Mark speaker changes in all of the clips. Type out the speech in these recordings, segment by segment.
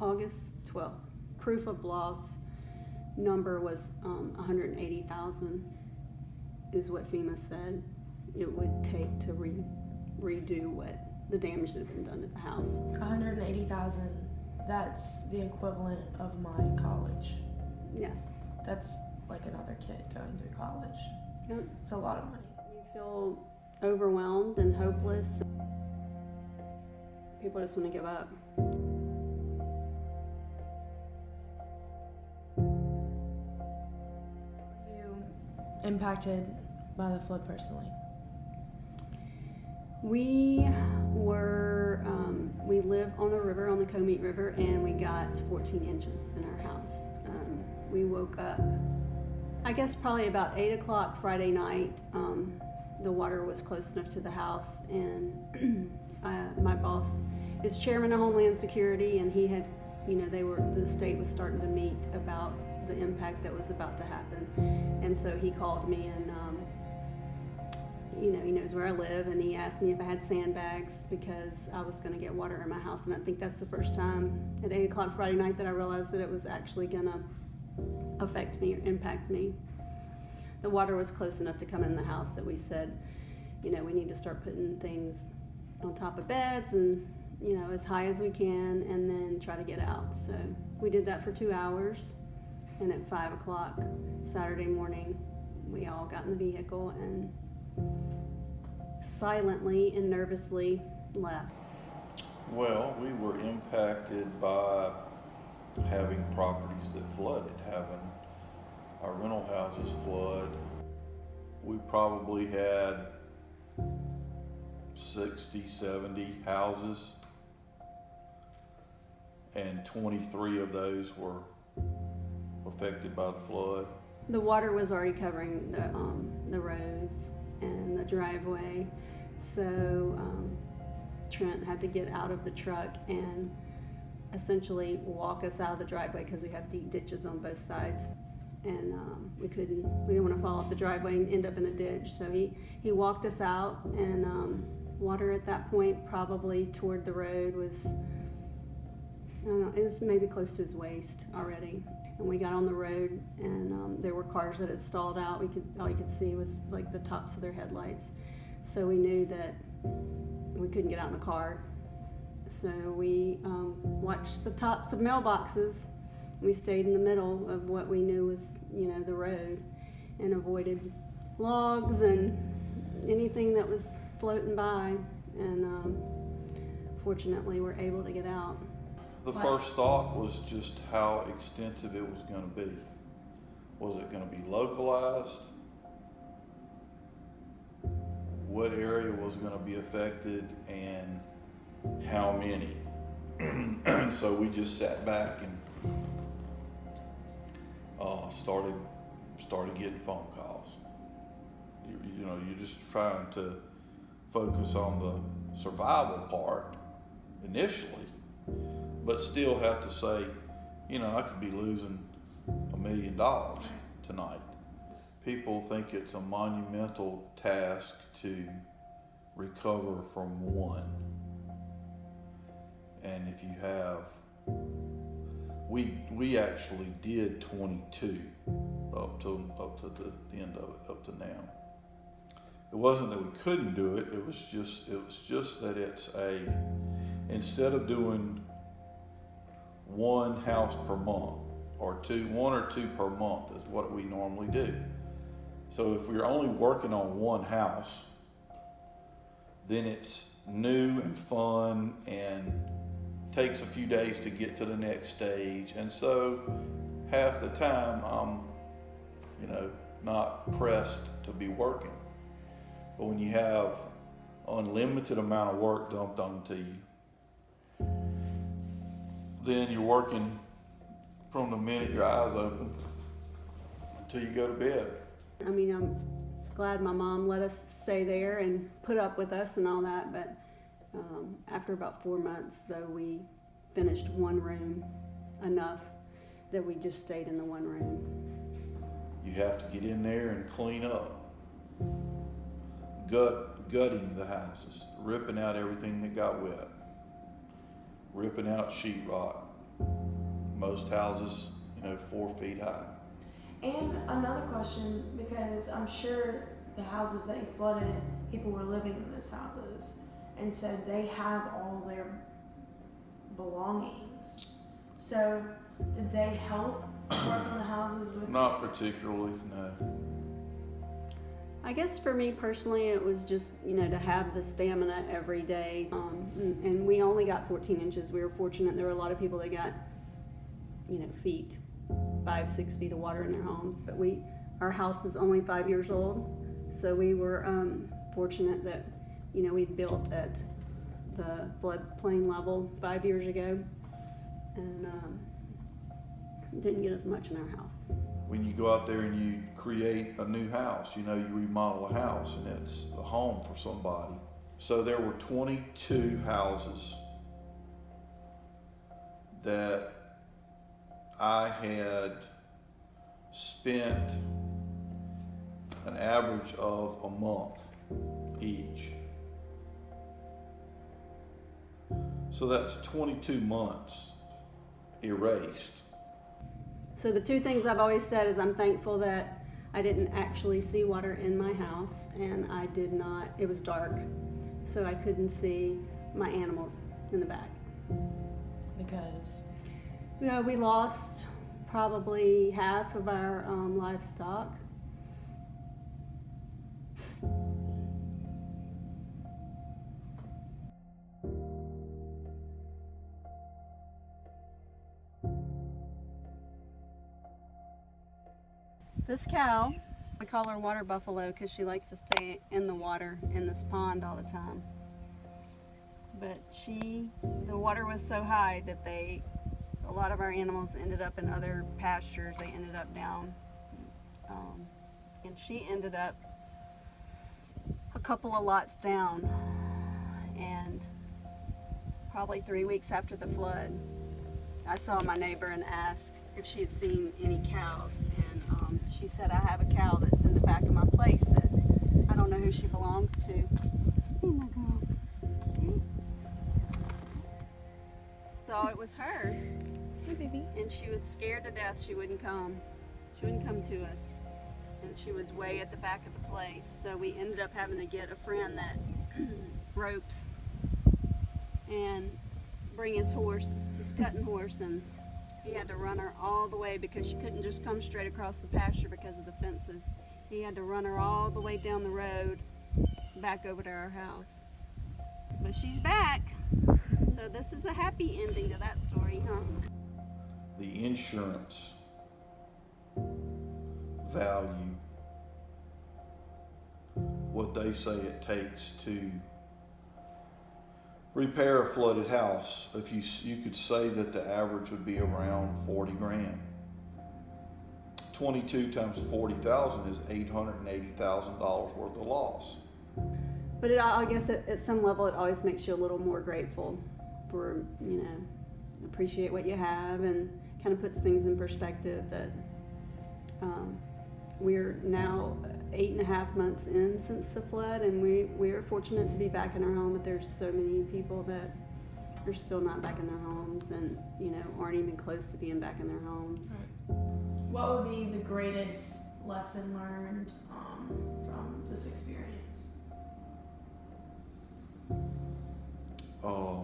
Speaker 1: August 12th. Proof of loss number was 180,000 is what FEMA said it would take to redo what the damage that had been done to the house.
Speaker 2: 180,000, that's the equivalent of my college.
Speaker 1: Yeah.
Speaker 2: That's like another kid going through college.
Speaker 1: Yep.
Speaker 2: It's a lot of money.
Speaker 1: You feel overwhelmed and hopeless. People just want to give up.
Speaker 2: Were you impacted by the flood personally?
Speaker 1: We live on a river, on the Comeet River, and we got 14 inches in our house. We woke up, I guess probably about 8 o'clock Friday night. The water was close enough to the house, and my boss is chairman of Homeland Security, and he had, the state was starting to meet about the impact that was about to happen. And so he called me, and he knows where I live, and he asked me if I had sandbags because I was going to get water in my house. And I think that's the first time at 8 o'clock Friday night that I realized that it was actually going to affect me or impact me. The water was close enough to come in the house that we said, we need to start putting things on top of beds and, as high as we can, and then try to get out. So we did that for 2 hours, and at 5 o'clock Saturday morning, we all got in the vehicle and silently and nervously left.
Speaker 3: Well, we were impacted by having properties that flooded, having our rental houses flood. We probably had 60, 70 houses, and 23 of those were affected by the flood.
Speaker 1: The water was already covering the roads and the driveway, so Trent had to get out of the truck and essentially walk us out of the driveway because we have deep ditches on both sides, and we didn't want to fall off the driveway and end up in a ditch. So he walked us out, and water at that point, probably toward the road, was, I don't know, it was maybe close to his waist already. And we got on the road, and there were cars that had stalled out. All you could see was like the tops of their headlights. So we knew that we couldn't get out in the car. So we watched the tops of mailboxes. We stayed in the middle of what we knew was, the road, and avoided logs and anything that was floating by. And fortunately, we're able to get out.
Speaker 3: The first thought was just how extensive it was going to be. Was it going to be localized? What area was going to be affected, and how many? So we just sat back and started getting phone calls. You're just trying to focus on the survival part initially, but still have to say, I could be losing $1 million tonight. People think it's a monumental task to recover from one. And if you have, we actually did 22 up to the end of it, up to now. It wasn't that we couldn't do it, it was just that it's instead of doing one house per month, or one or two per month is what we normally do. So if we're only working on one house, then it's new and fun and takes a few days to get to the next stage. And so half the time I'm, not pressed to be working. But when you have unlimited amount of work dumped onto you, then you're working from the minute your eyes open until you go to bed.
Speaker 1: I'm glad my mom let us stay there and put up with us and all that, but after about 4 months, though, we finished one room enough that we just stayed in the one room.
Speaker 3: You have to get in there and clean up, gutting the houses, ripping out everything that got wet, ripping out sheetrock, Most houses, 4 feet high.
Speaker 2: And another question, because I'm sure the houses that you flooded, people were living in those houses, and so they have all their belongings. So did they help work on the houses with?
Speaker 3: Not particularly, no.
Speaker 1: I guess for me personally, it was just, to have the stamina every day. And we only got 14 inches. We were fortunate. There were a lot of people that got, feet, 5-6 feet of water in their homes. But our house is only 5 years old. So we were fortunate that, we'd built at the floodplain level 5 years ago. And didn't get as much in our house.
Speaker 3: When you go out there and you create a new house, you remodel a house and it's a home for somebody. So there were 22 houses that I had spent an average of a month each. So that's 22 months erased.
Speaker 1: So the two things I've always said is I'm thankful that I didn't actually see water in my house, and it was dark, so I couldn't see my animals in the back.
Speaker 2: Because?
Speaker 1: We lost probably half of our livestock. This cow, we call her water buffalo because she likes to stay in the water in this pond all the time. But the water was so high that a lot of our animals ended up in other pastures. They ended up down, and she ended up a couple of lots down. And probably 3 weeks after the flood, I saw my neighbor and asked if she had seen any cows, and she said, I have a cow that's in the back of my place that I don't know who she belongs to. Oh my God. So it was her.
Speaker 2: Hey, baby.
Speaker 1: And she was scared to death she wouldn't come. She wouldn't come to us. And she was way at the back of the place. So we ended up having to get a friend that ropes and bring his cutting horse, and he had to run her all the way because she couldn't just come straight across the pasture because of the fences. He had to run her all the way down the road back over to our house. But she's back. So this is a happy ending to that story, huh?
Speaker 3: The insurance value, what they say it takes to repair a flooded house, if you could say that the average would be around 40 grand. 22 times 40,000 is $880,000 worth of loss.
Speaker 1: But I guess at some level it always makes you a little more grateful for, appreciate what you have, and kind of puts things in perspective that we're now 8.5 months in since the flood, and we are fortunate to be back in our home, but there's so many people that are still not back in their homes and, aren't even close to being back in their homes.
Speaker 2: What would be the greatest lesson learned from this experience?
Speaker 3: I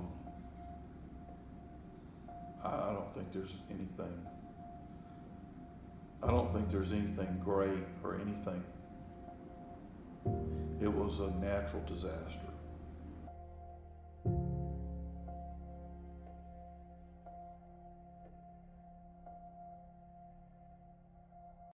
Speaker 3: don't think there's anything. I don't think there's anything great or anything. It was a natural disaster.